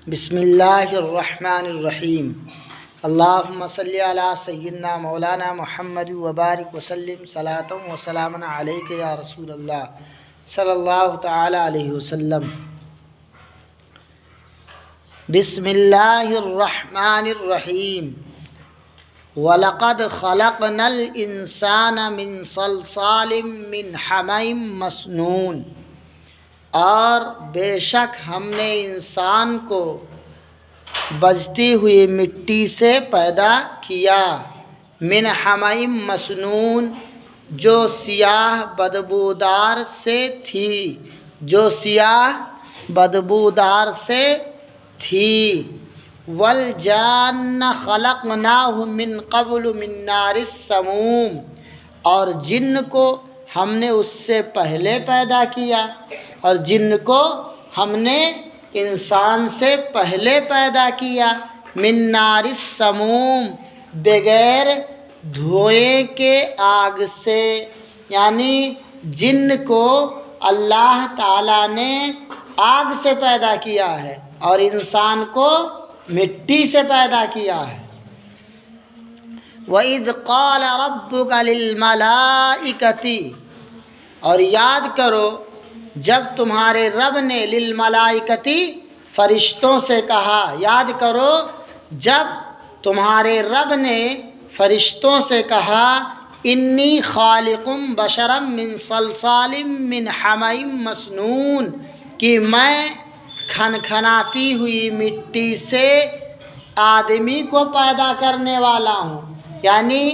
بسم اللہ الرحمن الرحیم اللہم صلی علی سیدنا مولانا محمد وبارک وسلم صلاۃ و سلام علیک یا رسول اللہ صلی اللہ تعالی علیہ وسلم۔ بسم اللہ الرحمن الرحیم۔ وَلَقَدْ خَلَقْنَا الْإِنسَانَ مِنْ صَلْصَالٍ مِّنْ حَمَإٍ مَّسْنُونٍ، اور بے شک ہم نے انسان کو بجتی ہوئی مٹی سے پیدا کیا، من حمإ مسنون، جو سیاہ بدبودار سے تھی، جو سیاہ بدبودار سے تھی۔ والجان خلقناہ من قبل من نار السموم، اور جن کو ہم نے اس سے پہلے پیدا کیا، اور جن کو ہم نے انسان سے پہلے پیدا کیا، من نار السموم، بغیر دھوئیں کے آگ سے، یعنی جن کو اللہ تعالیٰ نے آگ سے پیدا کیا ہے اور انسان کو مٹی سے پیدا کیا ہے۔ وَإِذْ قَالَ رَبُّكَ لِلْمَلَائِكَةِ، اور یاد کرو جب تمہارے رب نے للملائکتی فرشتوں سے کہا، یاد کرو جب تمہارے رب نے فرشتوں سے کہا، انی خالق بشرا من صلصال من حمإ مسنون، کہ میں کھنکھناتی ہوئی مٹی سے آدمی کو پیدا کرنے والا ہوں، یعنی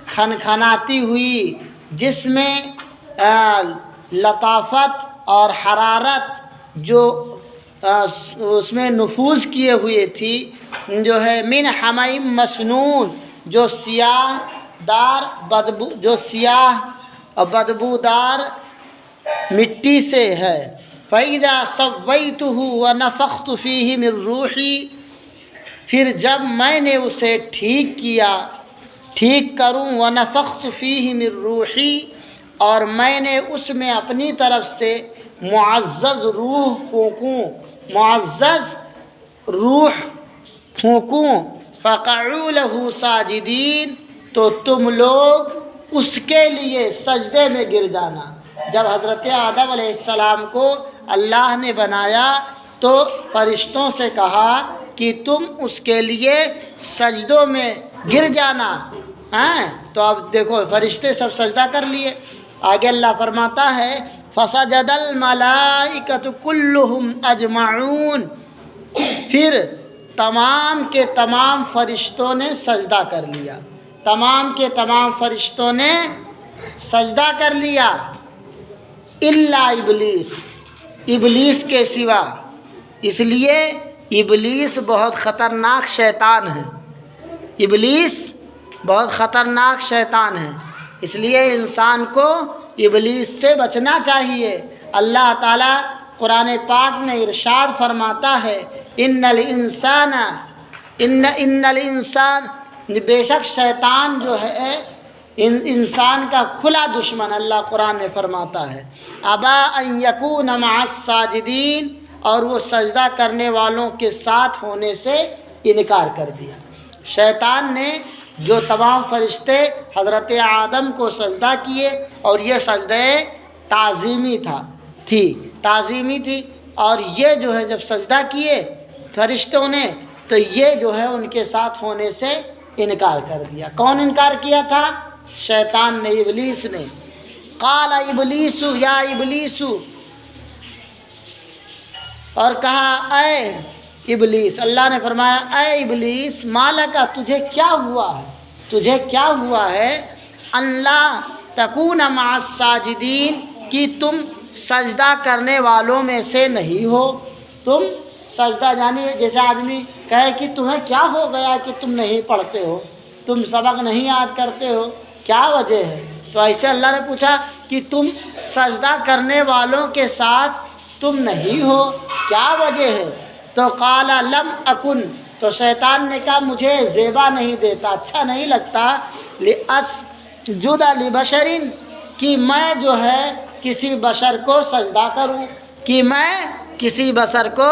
کھنکھناتی ہوئی جس میں لطافت اور حرارت جو اس میں نفوذ کیے ہوئے تھی، جو ہے من حمإ مسنون، جو سیاہ بدبودار مٹی سے ہے۔ فَإِذَا سَوَّيْتُهُ وَنَفَخْتُ فِيهِ مِن رُّوحِي، پھر جب میں نے اسے ٹھیک کیا، ٹھیک کروں، وَنَفَخْتُ فِيهِ مِن رُّوحِي، اور میں نے اس میں اپنی طرف سے معزز روح پھونکوں، معزز روح پھونکوں، فَقَعُوا لَهُ سَاجِدِينَ، تو تم لوگ اس کے لیے سجدے میں گر جانا۔ جب حضرت آدم علیہ السلام کو اللہ نے بنایا تو فرشتوں سے کہا کہ تم اس کے لیے سجدوں میں گر جانا، تو اب دیکھو فرشتے سب سجدہ کر لیے۔ آگے اللہ فرماتا ہے فَسَجَدَ الْمَلَائِكَةُ كُلُّهُمْ أَجْمَعُونَ، پھر تمام کے تمام فرشتوں نے سجدہ کر لیا، تمام کے تمام فرشتوں نے سجدہ کر لیا، الا ابلیس، ابلیس کے سوا۔ اس لیے ابلیس بہت خطرناک شیطان ہے، ابلیس بہت خطرناک شیطان ہے، اس لیے انسان کو ابلیس سے بچنا چاہیے۔ اللہ تعالیٰ قرآن پاک میں ارشاد فرماتا ہے ان الانسان، بے شک شیطان جو ہے انسان کا کھلا دشمن، اللہ قرآن میں فرماتا ہے ابا ان یکون مع الساجدین، اور وہ سجدہ کرنے والوں کے ساتھ ہونے سے انکار کر دیا۔ شیطان نے جو تمام فرشتے حضرت آدم کو سجدہ کیے، اور یہ سجدہ تعظیمی تھی، اور یہ جو ہے جب سجدہ کیے فرشتوں نے تو یہ جو ہے ان کے ساتھ ہونے سے انکار کر دیا۔ کون انکار کیا تھا؟ شیطان نے، ابلیس نے۔ قال ابلیس یا ابلیس، اور کہا اے ابلیس، اللہ نے فرمایا اے ابلیس، مالکا، تجھے کیا ہوا ہے اللہ تکون مع الساجدین، کہ تم سجدہ کرنے والوں میں سے نہیں ہو۔ تم سجدہ، یعنی جیسے آدمی کہے کہ تمہیں کیا ہو گیا کہ تم نہیں پڑھتے ہو، تم سبق نہیں یاد کرتے ہو، کیا وجہ ہے؟ تو ایسے اللہ نے پوچھا کہ تم سجدہ کرنے والوں کے ساتھ تم نہیں ہو، کیا وجہ ہے؟ تو قال لم اکن، تو شیطان نے کہا مجھے زیبا نہیں دیتا، اچھا نہیں لگتا، لأسجد لبشر، کہ میں جو ہے کسی بشر کو سجدہ کروں، کہ میں کسی بشر کو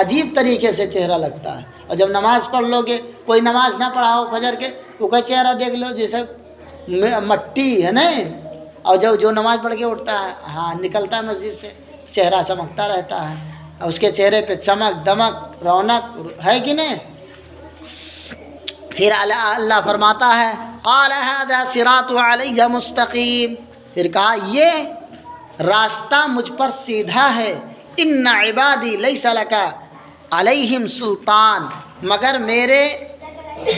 عجیب طریقے سے چہرہ لگتا ہے. اور جب نماز پڑھ لو گے، کوئی نماز نہ پڑھا ہو فجر کے، وہ کا چہرہ دیکھ لو جیسے مٹی ہے نا. اور جب جو نماز پڑھ کے اٹھتا ہے، ہاں نکلتا ہے مسجد سے، چہرہ چمکتا رہتا ہے، اس کے چہرے پہ چمک دمک رونق ہے کہ نہیں. پھر اللہ فرماتا ہے قال هذا صراط علی مستقیم، پھر کہا یہ راستہ مجھ پر سیدھا ہے. ان عبادی لیس لک علیہم سلطان، مگر میرے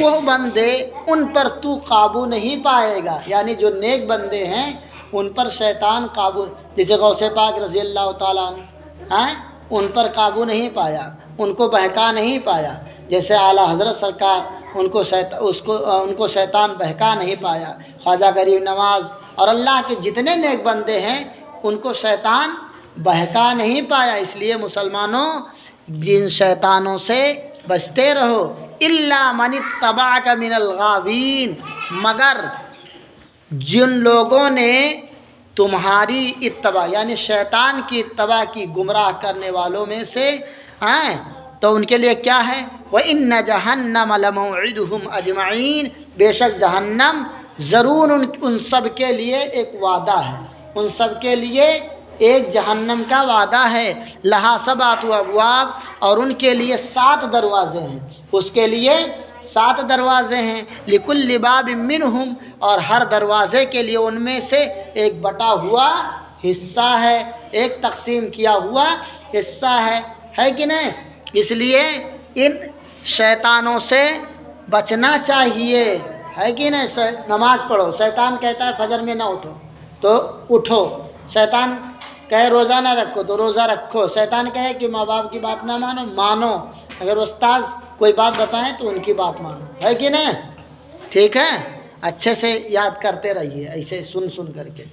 وہ بندے ان پر تو قابو نہیں پائے گا. یعنی جو نیک بندے ہیں ان پر شیطان قابو، جیسے غوث پاک رضی اللہ تعالیٰ عنہ ان پر قابو نہیں پایا، ان کو بہکا نہیں پایا. جیسے اعلیٰ حضرت سرکار ان کو شیطان بہکا نہیں پایا. خواجہ غریب نواز اور اللہ کے جتنے نیک بندے ہیں ان کو شیطان بہکا نہیں پایا. اس لیے مسلمانوں جن شیطانوں سے بچتے رہو. الا من اتبعک من الغاوین، مگر جن لوگوں نے تمہاری اتباع یعنی شیطان کی اتباع کی گمراہ کرنے والوں میں سے ہیں، تو ان کے لیے کیا ہے؟ وَإِنَّ جَهَنَّمَ لَمَوْعِدُهُمْ أَجْمَعِينَ، بے شک جہنم ضرور ان سب کے لیے ایک وعدہ ہے، ان سب کے لیے ایک جہنم کا وعدہ ہے. لہا سبعۃ ابواب، اور ان کے لیے 7 دروازے ہیں، اس کے لیے 7 دروازے ہیں. لکل باب منہم، اور ہر دروازے کے لیے ان میں سے ایک بٹا ہوا حصہ ہے، ایک تقسیم کیا ہوا حصہ ہے کہ نہیں. اس لیے ان شیطانوں سے بچنا چاہیے، ہے کہ نہیں. نماز پڑھو، شیطان کہتا ہے فجر میں نہ اٹھو تو اٹھو، شیطان کہے روزہ نہ رکھو تو روزہ رکھو، شیطان کہے کہ ماں باپ کی بات نہ مانو، اگر استاد کوئی بات بتائیں تو ان کی بات مانو، ہے کہ نہیں. ٹھیک ہے، اچھے سے یاد کرتے رہیے ایسے سن کر کے.